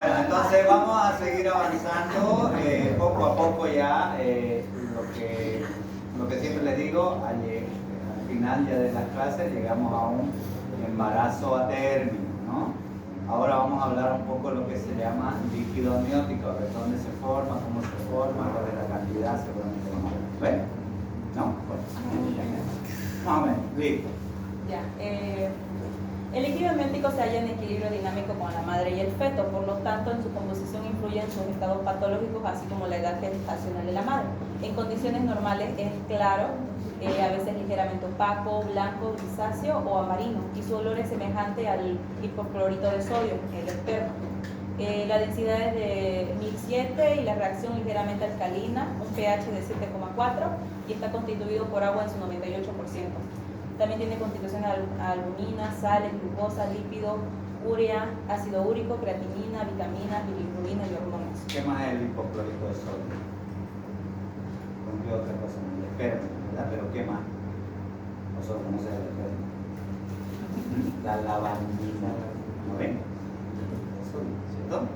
Entonces vamos a seguir avanzando poco a poco ya, lo que siempre les digo, al final ya de las clases llegamos a un embarazo a término, ¿no? Ahora vamos a hablar un poco de lo que se llama líquido amniótico, a ver dónde se forma, cómo se forma, cuál es la cantidad, seguramente vamos a ver. ¿Ven? ¿No? Bueno, más o menos, listo. Ya. El líquido amniótico se halla en equilibrio dinámico con la madre y el feto, por lo tanto en su composición influyen sus estados patológicos, así como la edad gestacional de la madre. En condiciones normales es claro, a veces ligeramente opaco, blanco, grisáceo o amarino, y su olor es semejante al hipoclorito de sodio, el esperma. La densidad es de 1007 y la reacción ligeramente alcalina, un pH de 7,4 y está constituido por agua en su 98%. También tiene constitución de albumina, sales, glucosa, lípido, urea, ácido úrico, creatinina, vitaminas, bilirrubina y hormonas. ¿Qué más es el hipoclorito de sodio? ¿Con qué otra cosa? El esperma, ¿verdad? ¿Pero qué más? Nosotros no sé el esperma. La lavandina, ¿no ven? Eso, ¿cierto?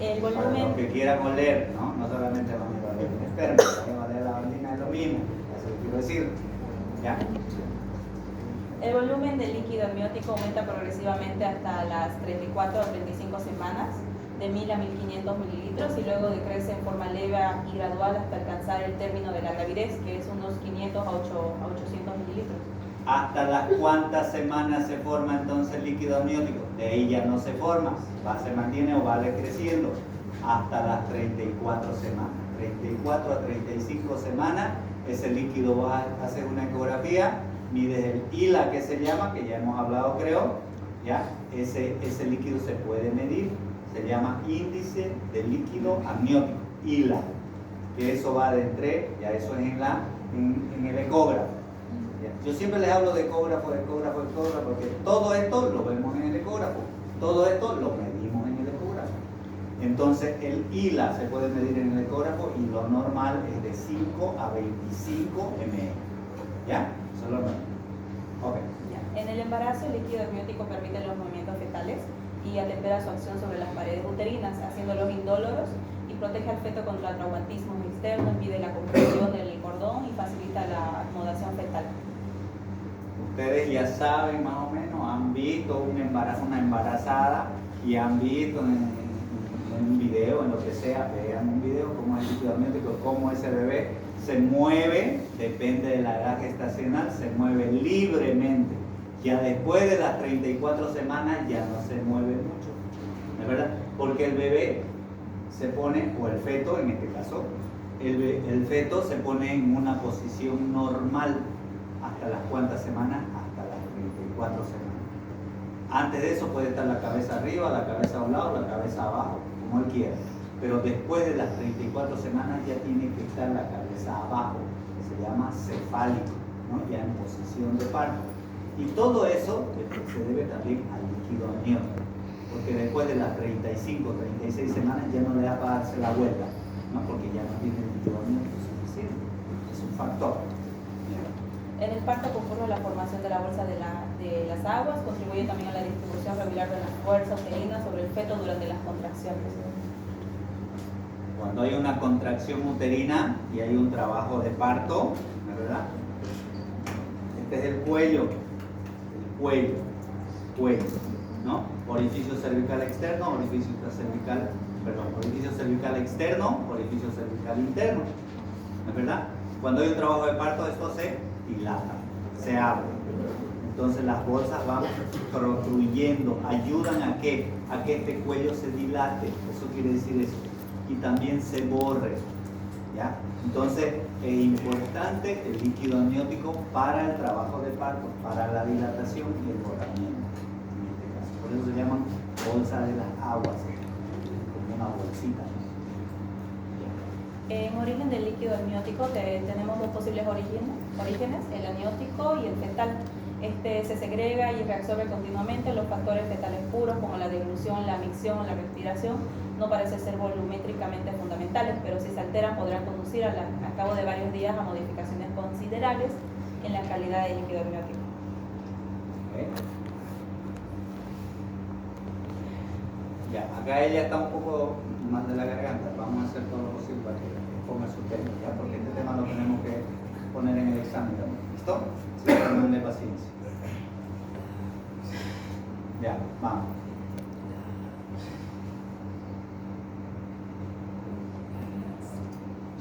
El Para volumen... los que quieran oler, ¿no? No solamente van a oler el esperma, también van a oler la lavandina, es lo mismo. Eso lo quiero decir. ¿Ya? El volumen del líquido amniótico aumenta progresivamente hasta las 34 o 35 semanas, de 1000 a 1500 mililitros, y luego decrece en forma leve y gradual hasta alcanzar el término de la gravidez, que es unos 500 a 800 mililitros. ¿Hasta las cuántas semanas se forma entonces el líquido amniótico? De ahí ya no se forma, se mantiene o va decreciendo hasta las 34 semanas. 34 a 35 semanas, ese líquido va a hacer una ecografía, mides el ILA que se llama, que ya hemos hablado creo, ¿ya? Ese líquido se puede medir, se llama índice de líquido amniótico, ILA, que eso va de entre, ya eso es en el ecógrafo. ¿Ya? Yo siempre les hablo de ecógrafo, porque todo esto lo vemos en el ecógrafo, todo esto lo medimos en el ecógrafo. Entonces el ILA se puede medir en el ecógrafo y lo normal es de 5 a 25 ml. ¿Ya? Eso es lo normal. Ok. Ya. En el embarazo, el líquido amniótico permite los movimientos fetales y atempera su acción sobre las paredes uterinas, haciéndolos indóloros, y protege al feto contra traumatismos externos, impide la compresión del cordón y facilita la acomodación fetal. Ustedes ya saben más o menos, han visto una embarazada y han visto en un video, en lo que sea, vean un video cómo es el líquido amniótico, cómo ese bebé se mueve, depende de la edad gestacional, se mueve libremente. Ya después de las 34 semanas ya no se mueve mucho, ¿no es verdad? Porque el bebé se pone, o el feto en este caso, el feto se pone en una posición normal. ¿Hasta las cuántas semanas? Hasta las 34 semanas. Antes de eso puede estar la cabeza arriba, la cabeza a un lado, la cabeza abajo, como él quiera. Pero después de las 34 semanas ya tiene que estar la cabeza abajo, que se llama cefálico, ¿no? Ya en posición de parto. Y todo eso se debe también al líquido amniótico, porque después de las 35, 36 semanas ya no le da para darse la vuelta, ¿no? Porque ya no tiene líquido amniótico suficiente. Es un factor. En el parto concurre la formación de la bolsa de las aguas, contribuye también a la distribución regular de la fuerza uterina sobre el feto durante las contracciones. Cuando hay una contracción uterina y hay un trabajo de parto, ¿verdad? Este es el cuello, ¿no? Orificio cervical externo, orificio cervical externo, orificio cervical interno, ¿no es verdad? Cuando hay un trabajo de parto, esto se dilata, se abre. Entonces las bolsas van protrudiendo, ayudan a que este cuello se dilate, eso quiere decir eso, y también se borre, ¿ya? Entonces es importante el líquido amniótico para el trabajo de parto, para la dilatación y el borramiento, en este caso. Por eso se llaman bolsa de las aguas, como una bolsita. En origen del líquido amniótico tenemos dos posibles orígenes, el amniótico y el fetal. Este se segrega y reabsorbe continuamente. Los factores fetales puros, como la deglución, la micción o la respiración, no parecen ser volumétricamente fundamentales, pero si se alteran podrán conducir a cabo de varios días a modificaciones considerables en la calidad del líquido amniótico. Ya, acá ella está un poco mal de la garganta. Vamos a hacer todo lo posible para que ponga su tema, ¿ya? Porque este tema lo tenemos que poner en el examen también. ¿Listo? Examen de paciencia. Ya, vamos.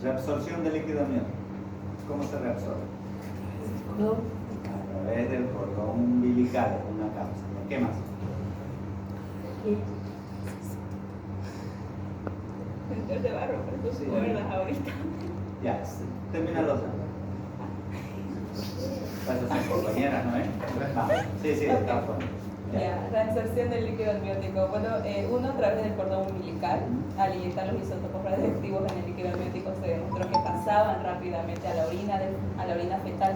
Reabsorción de líquido amniótico. ¿Cómo se reabsorbe? A través del cordón umbilical, una cápsula. ¿Qué más? De barro, pero Sí. tú verdad ahorita. Ya, termina los dos. Eso son compañeras, ¿no es? Sí, está bueno. Ya, la absorción del líquido amniótico. Bueno, uno a través del cordón umbilical, al inyectar los isótopos radiactivos en el líquido amniótico se demostró que pasaban rápidamente a la orina fetal.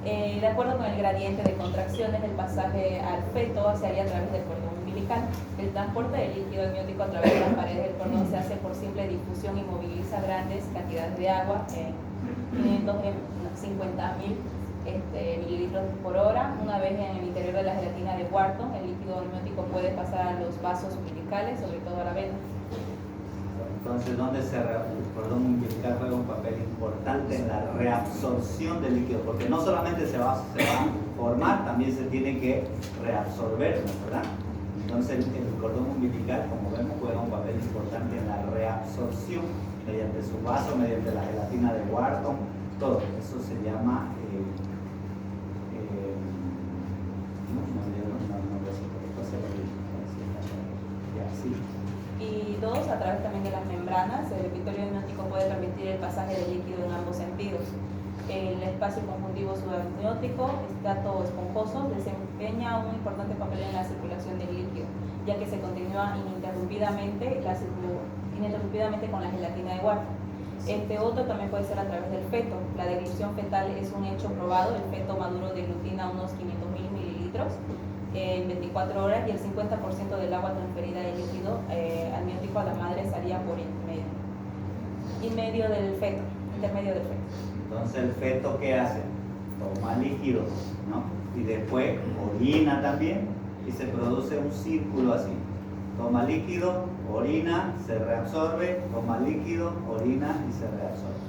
De acuerdo con el gradiente de contracciones, el pasaje al feto se haría a través del cordón umbilical. El transporte del líquido amniótico a través de las paredes del cordón se hace por simple difusión y moviliza grandes cantidades de agua, 50.000 mililitros por hora. Una vez en el interior de la gelatina de Wharton, el líquido amniótico puede pasar a los vasos umbilicales, sobre todo a la vena. Entonces, ¿dónde el cordón umbilical juega un papel importante en la reabsorción del líquido? Porque no solamente se va a formar, también se tiene que reabsorber, ¿verdad? Entonces, el cordón umbilical, como vemos, juega un papel importante en la reabsorción mediante su vaso, mediante la gelatina de Wharton, todo. Eso se llama Y dos, a través también de las membranas, el epitelio amniótico puede permitir el pasaje del líquido en ambos sentidos. El espacio conjuntivo subamniótico, estrato esponjoso, desempeña un importante papel en la circulación del líquido, ya que se continúa ininterrumpidamente con la gelatina de Wharton. Este otro también puede ser a través del feto. La deglución fetal es un hecho probado. El feto maduro deglutina unos 500.000 mililitros en 24 horas y el 50% del agua transferida de líquido amniótico a la madre salía por intermedio del feto. Entonces, ¿el feto qué hace? Toma líquido, ¿no? Y después orina también y se produce un círculo así. Toma líquido, orina, se reabsorbe, toma líquido, orina y se reabsorbe.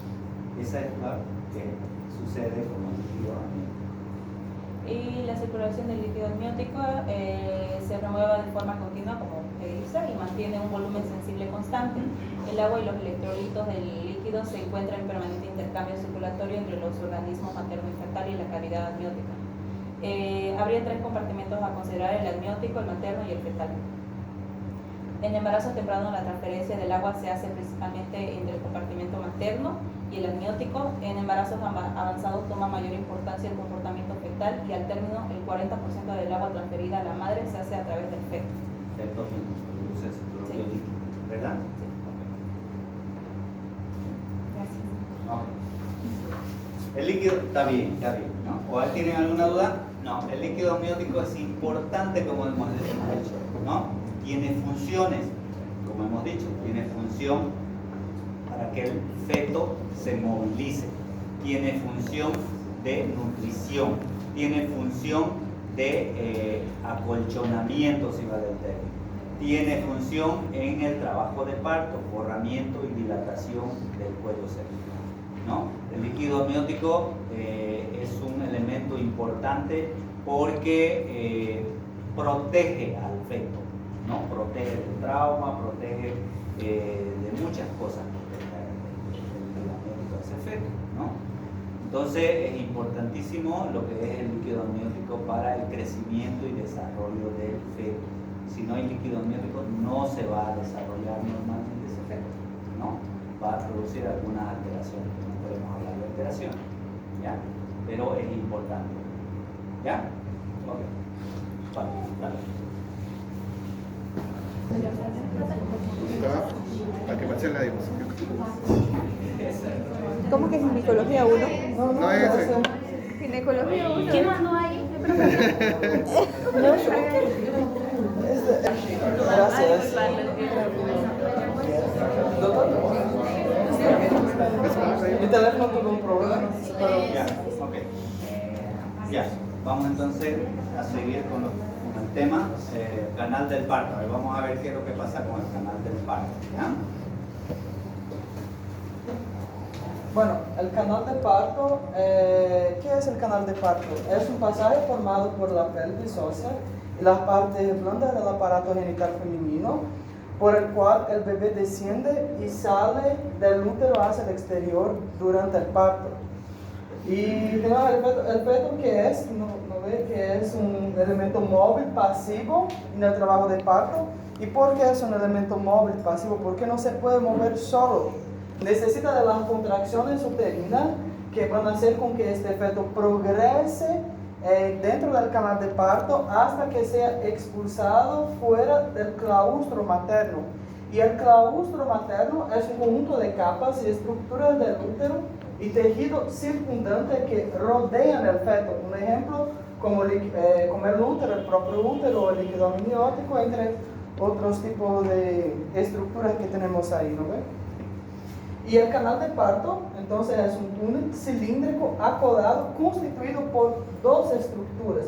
Esa es lo que sucede con el líquido amniótico. Y la circulación del líquido amniótico se remueve de forma continua, como dice, y mantiene un volumen sensible constante. El agua y los electrolitos del líquido se encuentran en permanente intercambio circulatorio entre los organismos materno y fetal y la cavidad amniótica. Habría tres compartimentos a considerar: el amniótico, el materno y el fetal. En embarazo temprano, la transferencia del agua se hace principalmente entre el compartimento materno y el amniótico. En embarazos avanzados toma mayor importancia el comportamiento fetal y al término el 40% del agua transferida a la madre se hace a través del feto. Feto produce su propio líquido, ¿verdad? Sí. Gracias. Okay. El líquido está bien, ¿no? ¿O tienen alguna duda? No, el líquido amniótico es importante, como hemos dicho, ¿no? Tiene funciones, como hemos dicho, tiene función para que el feto se movilice, tiene función de nutrición, tiene función de acolchonamiento, si vale el término, tiene función en el trabajo de parto, forramiento y dilatación del cuello cervical, ¿no? El líquido amniótico es un elemento importante porque protege al feto, ¿no? Protege del trauma, protege de muchas cosas, el amniótico de ese feto, ¿no? Entonces es importantísimo lo que es el líquido amniótico para el crecimiento y desarrollo del feto. Si no hay líquido amniótico no se va a desarrollar normalmente ese feto, ¿no? Va a producir algunas alteraciones, no podemos hablar de alteraciones, ¿ya? Pero es importante, ¿ya? Ok, vale, dale. Para que pase la diapositiva. ¿Cómo que ginecología 1? No es ese. Ginecología 1. ¿Qué mandó ahí? Gracias. Mi teléfono tuvo un problema, pero Ya, ok. Ya, vamos entonces a seguir con los con el tema canal del parto. A ver, vamos a ver qué es lo que pasa con el canal del parto. ¿Ya? Bueno, el canal de parto, ¿qué es el canal de parto? Es un pasaje formado por la pelvis ósea y las partes blandas del aparato genital femenino, por el cual el bebé desciende y sale del útero hacia el exterior durante el parto. Y tenemos el feto que es, ¿no ve? Que es un elemento móvil pasivo en el trabajo de parto. ¿Y por qué es un elemento móvil pasivo? Porque no se puede mover solo. Necesita de las contracciones uterinas que van a hacer con que este feto progrese dentro del canal de parto hasta que sea expulsado fuera del claustro materno. Y el claustro materno es un conjunto de capas y estructuras del útero y tejido circundante que rodean el feto. Un ejemplo, como el útero, el propio útero o el líquido amniótico, entre otros tipos de estructuras que tenemos ahí, ¿no ve? Y el canal de parto, entonces, es un túnel cilíndrico acodado constituido por dos estructuras.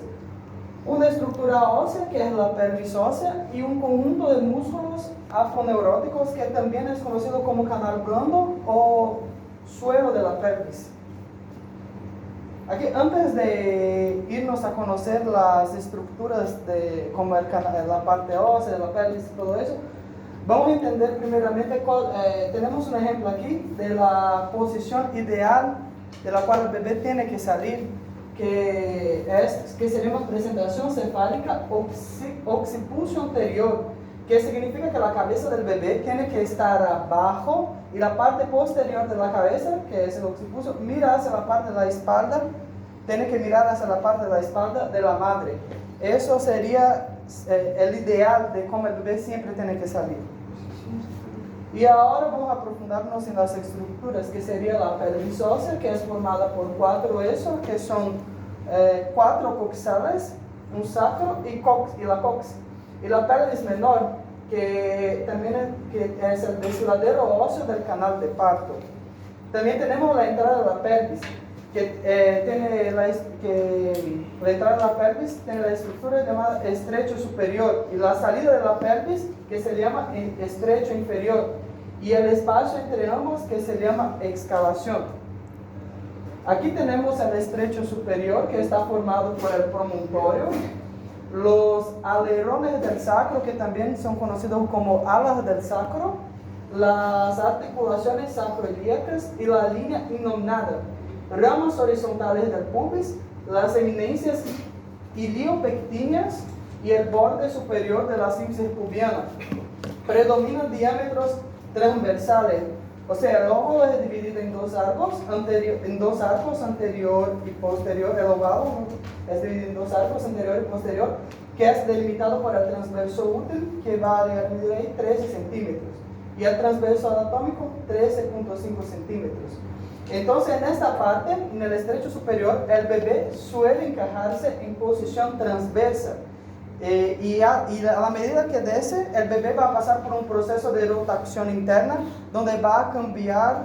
Una estructura ósea, que es la pelvis ósea, y un conjunto de músculos afoneuróticos, que también es conocido como canal blando o suelo de la pelvis. Aquí, antes de irnos a conocer las estructuras como la parte ósea, de la pelvis y todo eso, vamos a entender primeramente, tenemos un ejemplo aquí de la posición ideal de la cual el bebé tiene que salir, que sería una presentación cefálica occipucio anterior, que significa que la cabeza del bebé tiene que estar abajo y la parte posterior de la cabeza, que es el occipucio, mira hacia la parte de la espalda, tiene que mirar hacia la parte de la espalda de la madre. Eso sería el ideal de cómo el bebé siempre tiene que salir. Y ahora vamos a aprofundarnos en las estructuras, que sería la pelvis ósea, que es formada por 4 esos, que son 4 coxales, un sacro y la cox. Y la pelvis menor, que también es el desfiladero óseo del canal de parto. También tenemos la entrada de la pelvis, la entrada de la pelvis tiene la estructura llamada estrecho superior y la salida de la pelvis, que se llama estrecho inferior, y el espacio entre ambos, que se llama excavación. Aquí tenemos el estrecho superior, que está formado por el promontorio, los alerones del sacro, que también son conocidos como alas del sacro, las articulaciones sacroiliacas y la línea innominada, ramas horizontales del pubis, las eminencias iliopectíneas y el borde superior de la sínfisis pubiana. Predominan diámetros transversales, o sea, el óvulo es dividido en dos arcos, anterior y posterior. El oválo es dividido en dos arcos, anterior y posterior, que es delimitado por el transverso útil, que va a llegar a medir 13 centímetros, y el transverso anatómico 13.5 centímetros. Entonces, en esta parte, en el estrecho superior, el bebé suele encajarse en posición transversa. Y a la medida que desce, el bebé va a pasar por un proceso de rotación interna, donde va a cambiar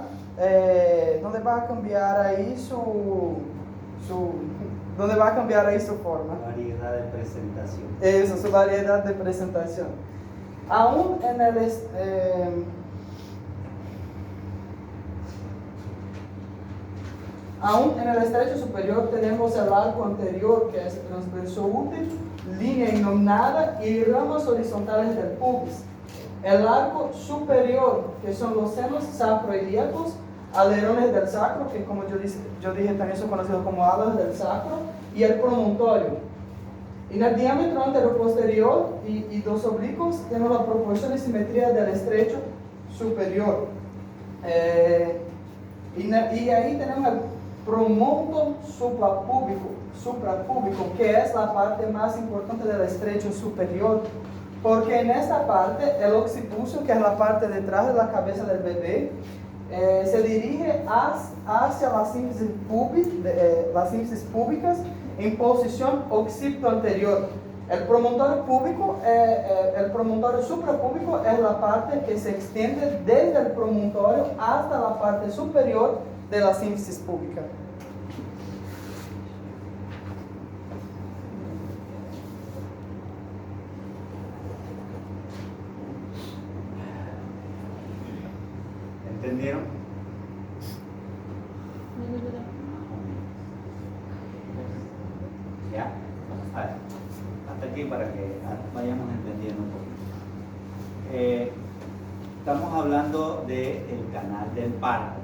ahí su forma. Variedad de presentación. Eso, su variedad de presentación. Aún en el estrecho superior tenemos el arco anterior, que es el transverso útil, línea innominada y ramas horizontales del pubis. El arco superior, que son los senos sacroiliacos, alerones del sacro, que como yo dije también son conocidos como alas del sacro, y el promontorio. En el diámetro anteroposterior y dos oblicuos tenemos la proporción y simetría del estrecho superior. Y ahí tenemos el promonto suprapúbico, que es la parte más importante del estrecho superior, porque en esta parte el occipucio, que es la parte detrás de la cabeza del bebé, se dirige hacia las sínfisis púbicas en posición occipito anterior. El promontorio suprapúbico es la parte que se extiende desde el promontorio hasta la parte superior de la sínfisis púbica. ¿Entendieron? ¿Ya? A ver, hasta aquí para que vayamos entendiendo un poquito. Estamos hablando del canal del parto.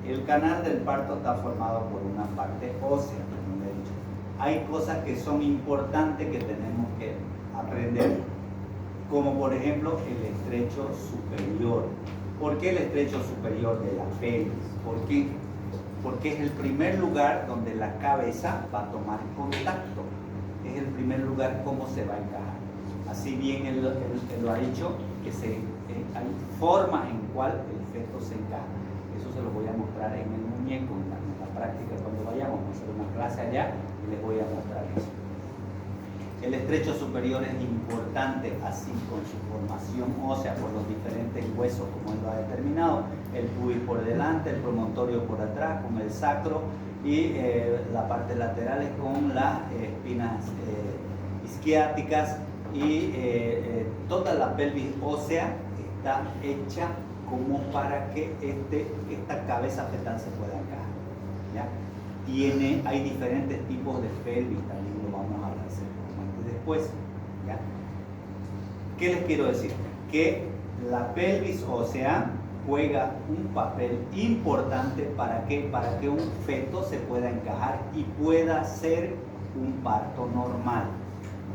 El canal del parto está formado por una parte ósea, como le he dicho. Hay cosas que son importantes que tenemos que aprender, como por ejemplo el estrecho superior. ¿Por qué el estrecho superior de la pelvis? ¿Por qué? Porque es el primer lugar donde la cabeza va a tomar contacto. Es el primer lugar cómo se va a encajar. Así bien él lo ha dicho, que hay formas en cual el feto se encaja. Eso se lo voy a mostrar en el muñeco, en la práctica cuando vayamos. Vamos a hacer una clase allá y les voy a mostrar eso. El estrecho superior es importante, así con su formación ósea por los diferentes huesos como él lo ha determinado, el pubis por delante, el promontorio por atrás, con el sacro y la parte lateral es con las espinas isquiáticas y toda la pelvis ósea está hecha como para que esta cabeza fetal se pueda encajar, ¿ya? Hay diferentes tipos de pelvis, también lo vamos a hablar después, ¿ya? ¿Qué les quiero decir? Que la pelvis ósea juega un papel importante para que un feto se pueda encajar y pueda ser un parto normal,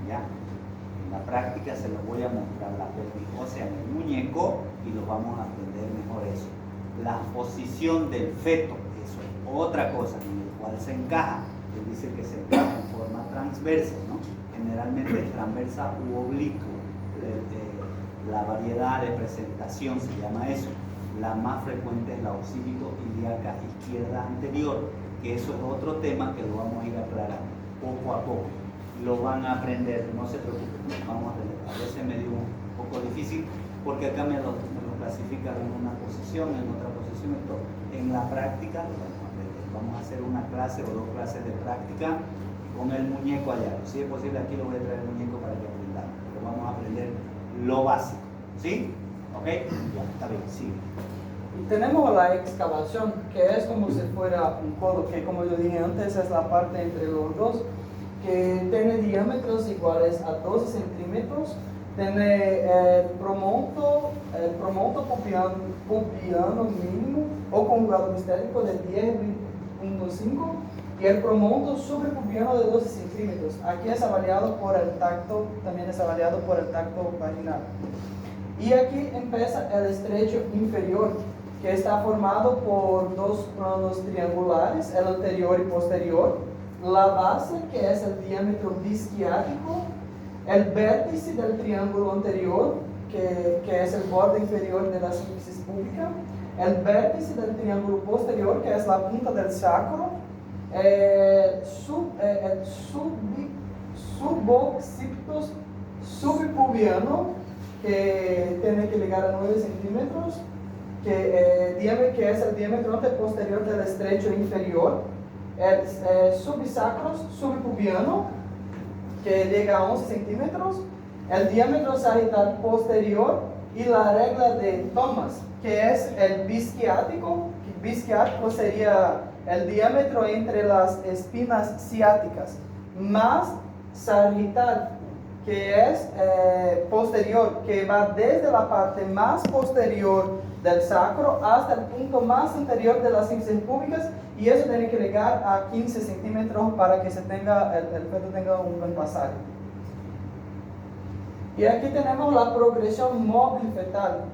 ¿ya? En la práctica se los voy a mostrar la pelvis ósea en el muñeco y los vamos a aprender mejor eso. La posición del feto, eso es otra cosa en la cual se encaja. Él dice que se encaja en forma transversa, ¿no? Generalmente transversa u oblicuo. La variedad de presentación se llama eso. La más frecuente es la ocípito-ilíaca izquierda anterior, que eso es otro tema que lo vamos a ir aclarando poco a poco. Lo van a aprender, no se preocupen, vamos a aprender. A veces me dio un poco difícil porque acá me lo clasifican en una posición, en otra posición y todo. En la práctica lo vamos a aprender. Vamos a hacer una clase o 2 clases de práctica con el muñeco allá. Si es posible, aquí lo voy a traer el muñeco para que aprendamos. Pero vamos a aprender lo básico. ¿Sí? ¿Ok? Ya, está bien, sigue. Y tenemos la excavación, que es como si fuera un codo, que como yo dije antes es la parte entre los dos, que tiene diámetros iguales a 12 centímetros, tiene el promonto pubiano mínimo o conjugado mistérico de 10,5 y el promonto suprapubiano de 12 centímetros. Aquí es avaliado por el tacto, también es avaliado por el tacto vaginal. Y aquí empieza el estrecho inferior, que está formado por 2 planos triangulares, el anterior y posterior, la base, que es el diámetro disquiático, el vértice del triángulo anterior, que es el borde inferior de la sínfisis púbica, el vértice del triángulo posterior, que es la punta del sacro, el suboccipito subpubiano, que tiene que llegar a 9 centímetros, que es el diámetro anteposterior del estrecho inferior, el subsacro subpubiano, que llega a 11 centímetros, el diámetro sagital posterior y la regla de Thomas, que es el bisquiático. Bisquiático sería el diámetro entre las espinas ciáticas, más sagital, que es posterior, que va desde la parte más posterior del sacro hasta el punto más anterior de las sínfisis púbicas, y eso tiene que llegar a 15 centímetros para que el feto tenga un buen pasaje. Y aquí tenemos la progresión móvil fetal,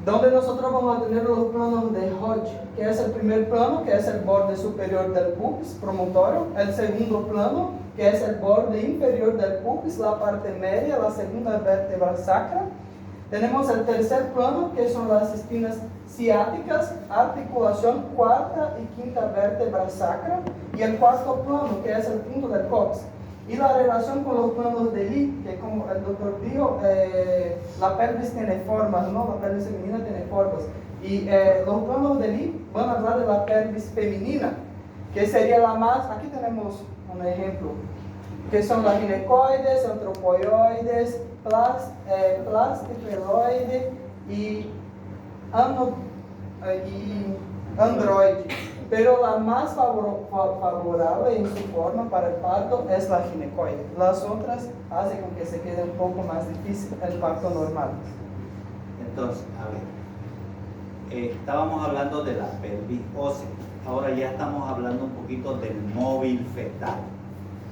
donde nosotros vamos a tener los planos de Hodge, que es el primer plano, que es el borde superior del pubis promontorio, el segundo plano, que es el borde inferior del pubis, la parte media, la segunda vértebra sacra. Tenemos el tercer plano, que son las espinas ciáticas, articulación cuarta y quinta vértebra sacra, y el cuarto plano, que es el punto del cox. Y la relación con los planos de Lee, que como el doctor dijo, la pelvis tiene formas, ¿no? La pelvis femenina tiene formas. Y los planos de Lee van a hablar de la pelvis femenina, que sería la más, aquí tenemos un ejemplo. que son las ginecoides, antropoioides, plastipeloide y androide. Pero la más favorable en su forma para el parto es la ginecoide. Las otras hacen con que se quede un poco más difícil el parto normal. Entonces, a ver, estábamos hablando de la pelvis ósea. Ahora ya estamos hablando un poquito del móvil fetal.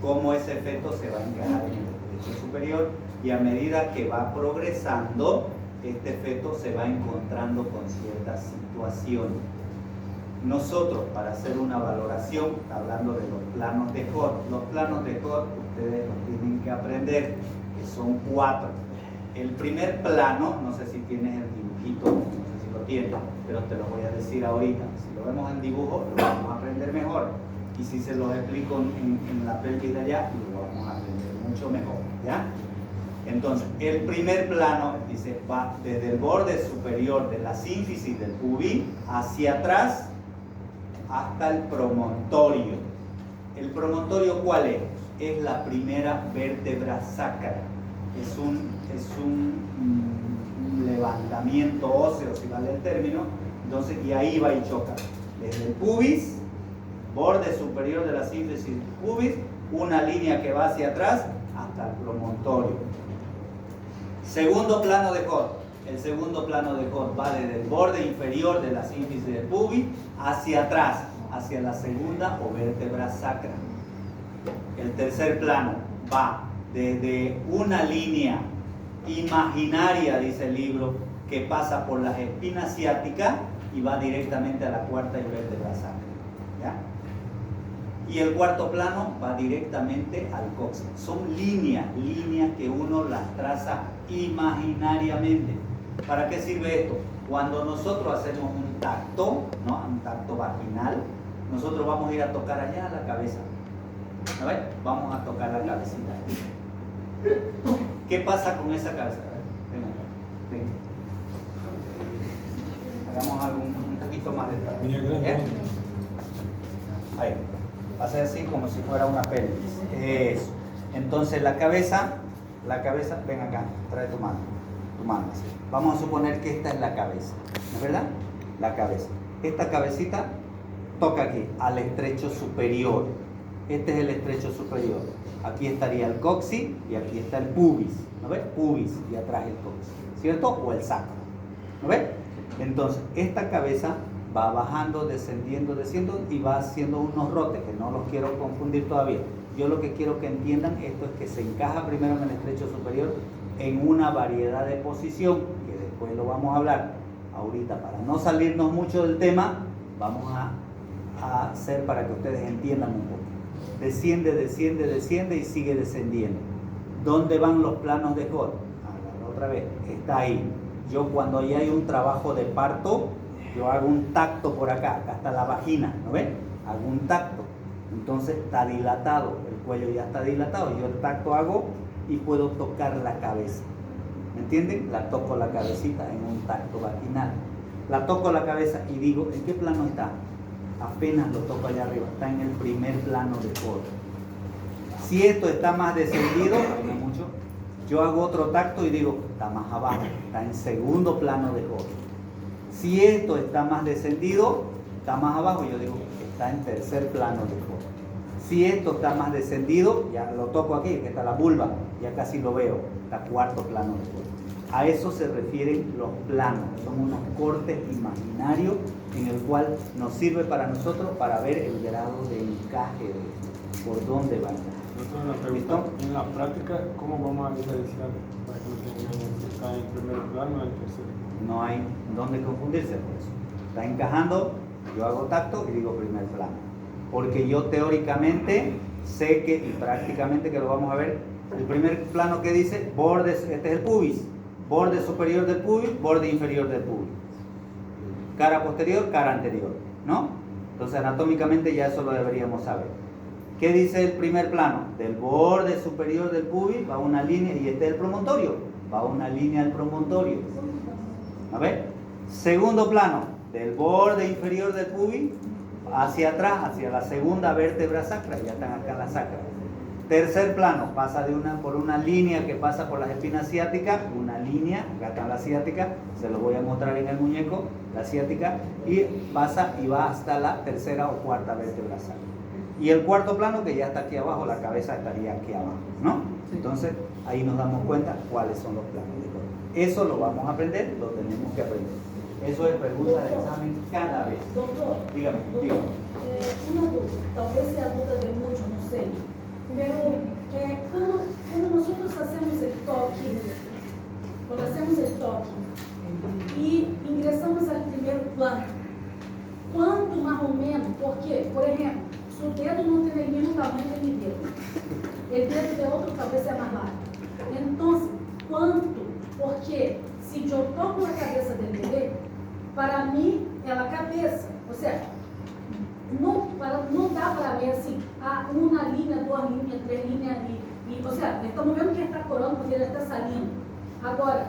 Cómo ese feto se va a encajar en el estrecho superior, y a medida que va progresando, este feto se va encontrando con ciertas situaciones. Nosotros, para hacer una valoración, hablando de los planos de Hoth, los planos de Hoth ustedes los tienen que aprender, que son 4. El primer plano, no sé si tienes el dibujito, no sé si lo tienes, pero te lo voy a decir ahorita. Si lo vemos en dibujo, lo vamos a aprender mejor. Y si se los explico en la pelvis de allá, lo vamos a aprender mucho mejor, ¿ya? Entonces, el primer plano, dice, va desde el borde superior de la sínfisis del pubis hacia atrás hasta el promontorio. ¿El promontorio cuál es? Es la primera vértebra sacra. Es un levantamiento óseo, si vale el término. Entonces, y ahí va y choca. Desde el pubis, borde superior de la sínfisis del pubis, una línea que va hacia atrás hasta el promontorio. Segundo plano de Hoth. El segundo plano de Hoth va desde el borde inferior de la sínfisis del pubis hacia atrás, hacia la segunda o vértebra sacra. El tercer plano va desde una línea imaginaria, dice el libro, que pasa por las espinas ciáticas y va directamente a la cuarta y vértebra sacra. ¿Ya? Y el cuarto plano va directamente al coxis. Son líneas que uno las traza imaginariamente. ¿Para qué sirve esto? Cuando nosotros hacemos un tacto, ¿no? Un tacto vaginal, nosotros vamos a ir a tocar allá la cabeza. ¿No ven? Vamos a tocar la cabecita. ¿Qué pasa con esa cabeza? Ven. Hagamos algo un poquito más de trabajo. Ahí. Hace así como si fuera una pelvis. Eso. Entonces la cabeza, ven acá, trae tu mano. Así. Vamos a suponer que esta es la cabeza, ¿no es verdad? La cabeza. Esta cabecita toca aquí, al estrecho superior. Este es el estrecho superior. Aquí estaría el coxis y aquí está el pubis. ¿No ves? Pubis y atrás el coxis, ¿cierto? O el sacro. ¿No ves? Entonces, esta cabeza va bajando, descendiendo y va haciendo unos rotes que no los quiero confundir todavía. Yo lo que quiero que entiendan esto es que se encaja primero en el estrecho superior en una variedad de posición, que después lo vamos a hablar. Ahorita, para no salirnos mucho del tema, vamos a hacer para que ustedes entiendan un poco. Desciende y sigue descendiendo. ¿Dónde van los planos de Hoth? Otra vez, está ahí. Yo cuando ahí hay un trabajo de parto, yo hago un tacto por acá está la vagina, ¿no ven? Hago un tacto, entonces está dilatado, el cuello ya está dilatado, yo el tacto hago y puedo tocar la cabeza, ¿me entienden? La toco la cabecita en un tacto vaginal, la toco la cabeza y digo, ¿en qué plano está? Apenas lo toco allá arriba, está en el primer plano de Hoth. Si esto está más descendido, no mucho, yo hago otro tacto y digo, está más abajo, está en segundo plano de Hoth. Si esto está más descendido, está más abajo, yo digo, está en tercer plano de Hoth. Si esto está más descendido, ya lo toco aquí, que está la vulva, ya casi lo veo, está cuarto plano de Hoth. A eso se refieren los planos, son unos cortes imaginarios en el cual nos sirve para nosotros para ver el grado de encaje de esto, por dónde va a encajar. ¿Listo? En la práctica, ¿cómo vamos a diferenciar para que no tengamos si está en primer plano o en tercero? No hay dónde confundirse por eso. Está encajando, yo hago tacto y digo primer plano. Porque yo teóricamente sé que, y prácticamente que lo vamos a ver, el primer plano que dice, borde, este es el pubis, borde superior del pubis, borde inferior del pubis. Cara posterior, cara anterior, ¿no? Entonces anatómicamente ya eso lo deberíamos saber. ¿Qué dice el primer plano? Del borde superior del pubis va una línea, y este es el promontorio, va una línea al promontorio. A ver, segundo plano, del borde inferior del pubis hacia atrás, hacia la segunda vértebra sacra, ya están acá las sacras. Tercer plano, pasa por una línea que pasa por las espinas ciáticas, una línea, acá está la ciática, se lo voy a mostrar en el muñeco, la ciática, y pasa y va hasta la tercera o cuarta vértebra sacral. Y el cuarto plano, que ya está aquí abajo, la cabeza estaría aquí abajo, ¿no? Entonces, ahí nos damos cuenta cuáles son los planos de color. Eso lo vamos a aprender, lo tenemos que aprender. Eso es pregunta de examen cada vez. Doutor, Dígame. uma dúvida, talvez seja a dúvida de muitos, não sei. Pero quando nós fazemos o toque, quando hacemos o toque e ingressamos ao primeiro plano, quanto mais ou menos, porque, por exemplo, se o dedo não tem o mesmo tamanho do meu dedo, o dedo de outro talvez seja mais largo. Então, quanto? Porque se eu toco na cabeça do bebê, para mim, ela é a cabeça, ou seja, não dá para mim assim, uma linha, duas linhas, três linhas, ou seja, estamos vendo que ele está corando porque ele está salindo. Agora,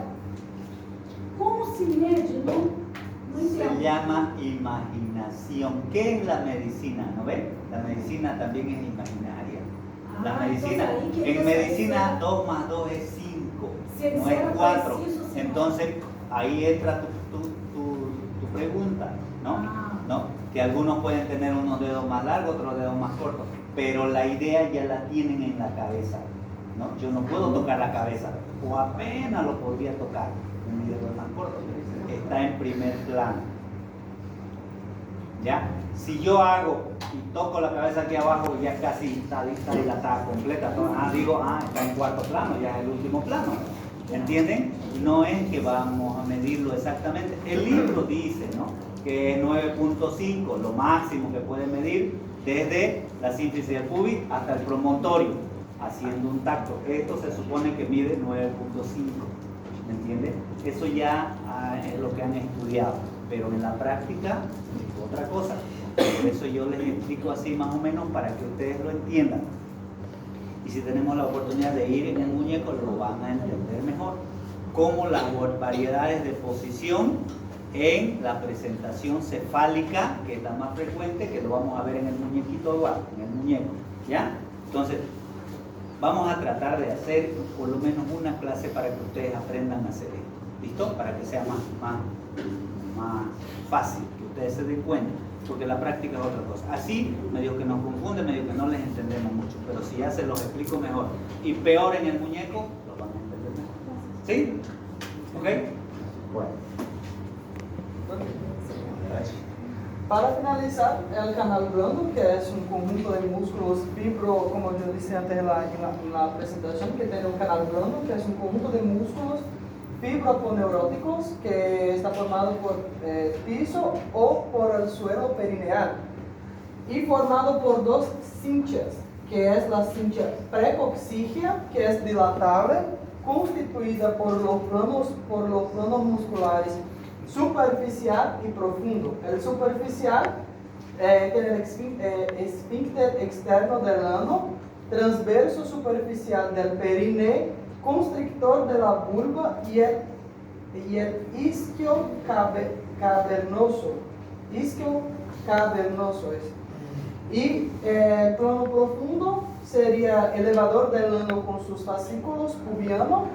como se mede? Não Se entendo. llama imaginación. ¿Qué es la medicina? ¿No ven? La medicina también es imaginaria. La medicina, entonces ahí que en medicina sea- 2 más 2 es 5, Si no es fuera 4. preciso, si no. Entonces, ahí entra tu pregunta, ¿no? ¿No? Que algunos pueden tener unos dedos más largos, otros dedos más cortos, pero la idea ya la tienen en la cabeza, ¿no? Yo no puedo tocar la cabeza, o apenas lo podría tocar, mi dedo es más corto, está en primer plano. ¿Ya? Si yo hago y toco la cabeza aquí abajo, ya casi está dilatada completa. Digo, está en cuarto plano, ya es el último plano. ¿Entienden? No es que vamos a medirlo exactamente. El libro dice, ¿no?, que es 9.5, lo máximo que puede medir desde la sínfisis del pubis hasta el promontorio, haciendo un tacto. Esto se supone que mide 9.5. ¿Me entiendes? Eso ya es lo que han estudiado, pero en la práctica es otra cosa. Por eso yo les explico así más o menos para que ustedes lo entiendan. Y si tenemos la oportunidad de ir en el muñeco, lo van a entender mejor. Como las variedades de posición en la presentación cefálica, que es la más frecuente, que lo vamos a ver en el muñequito igual, en el muñeco. ¿Ya? Entonces, vamos a tratar de hacer por lo menos una clase para que ustedes aprendan a hacer esto. ¿Listo? Para que sea más fácil, que ustedes se den cuenta, porque la práctica es otra cosa. Así, medio que nos confunde, medio que no les entendemos mucho, pero si ya se los explico mejor y peor en el muñeco, lo van a entender mejor. ¿Sí? ¿Ok? Bueno. Para finalizar, el canal blando, que es un conjunto de músculos fibro, como yo decía antes en la presentación, que tiene un canal blando, que es un conjunto de músculos fibroponeuróticos que está formado por piso o por el suelo perineal y formado por dos cinchas, que es la cincha precoxígea, que es dilatable, constituida por los planos musculares superficial y profundo. El superficial tiene el esfínter externo del ano, transverso superficial del perineo, constrictor de la vulva y el isquio cavernoso. Isquio cavernoso es. Y el plano profundo sería elevador del ano con sus fascículos pubiano,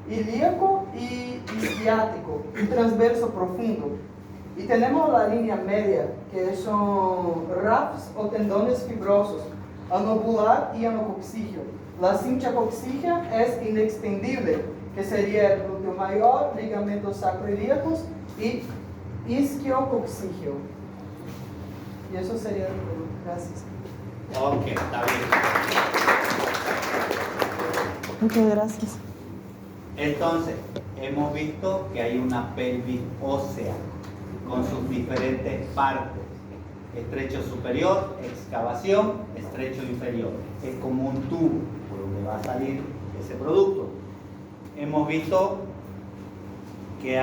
ilíaco y ciático, y transverso profundo. Y tenemos la línea media, que son rafts o tendones fibrosos, anobular y anococcígeo. La cincha coccígea es inextendible, que sería el glúteo mayor, ligamentos sacroiliacos y isquiococcígeo. Y eso sería todo. Gracias. Ok, está bien. Muchas gracias. Entonces, hemos visto que hay una pelvis ósea con sus diferentes partes. Estrecho superior, excavación, estrecho inferior. Es como un tubo por donde va a salir ese producto. Hemos visto que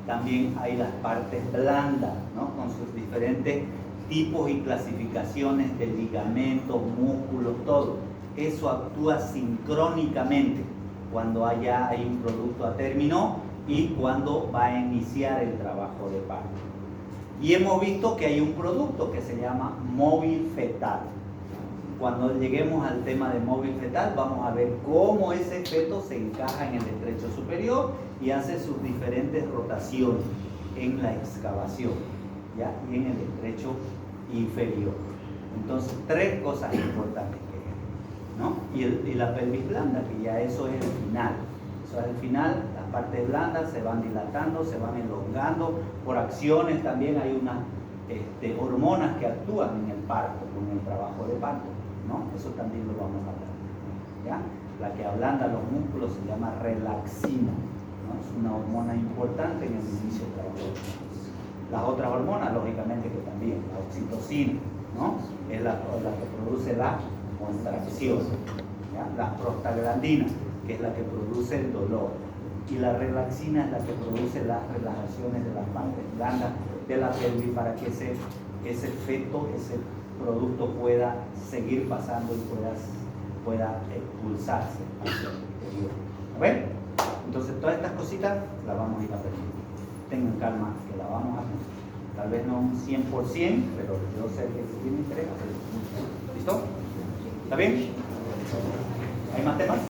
también hay las partes blandas, ¿no?, con sus diferentes tipos y clasificaciones de ligamentos, músculos, todo. Eso actúa sincrónicamente cuando hay un producto a término y cuando va a iniciar el trabajo de parto. Y hemos visto que hay un producto que se llama móvil fetal. Cuando lleguemos al tema de móvil fetal, vamos a ver cómo ese feto se encaja en el estrecho superior y hace sus diferentes rotaciones en la excavación, ¿ya? Y en el estrecho inferior. Entonces, 3 cosas importantes que hay, ¿no? Y la pelvis blanda, que ya eso es el final. Eso es el final, las partes blandas se van dilatando, se van elongando. Por acciones también hay unas hormonas que actúan en el parto, con el trabajo de parto, ¿no? Eso también lo vamos a hablar, ¿ya? La que ablanda los músculos se llama relaxina, ¿no? Es una hormona importante en el inicio del trabajo. Las otras hormonas, lógicamente que también, la oxitocina, ¿no? Es la que produce la contracción, ¿ya? La prostaglandina, que es la que produce el dolor, y la relaxina es la que produce las relajaciones de las partes blandas de la pelvis para que ese feto, ese producto pueda seguir pasando y pueda expulsarse hacia el exterior. ¿Ven? Entonces todas estas cositas las vamos a ir aprendiendo. Tengan calma que la vamos a hacer. Tal vez no un 100%, pero yo sé que tiene interés. ¿Listo? ¿Está bien? ¿Hay más temas?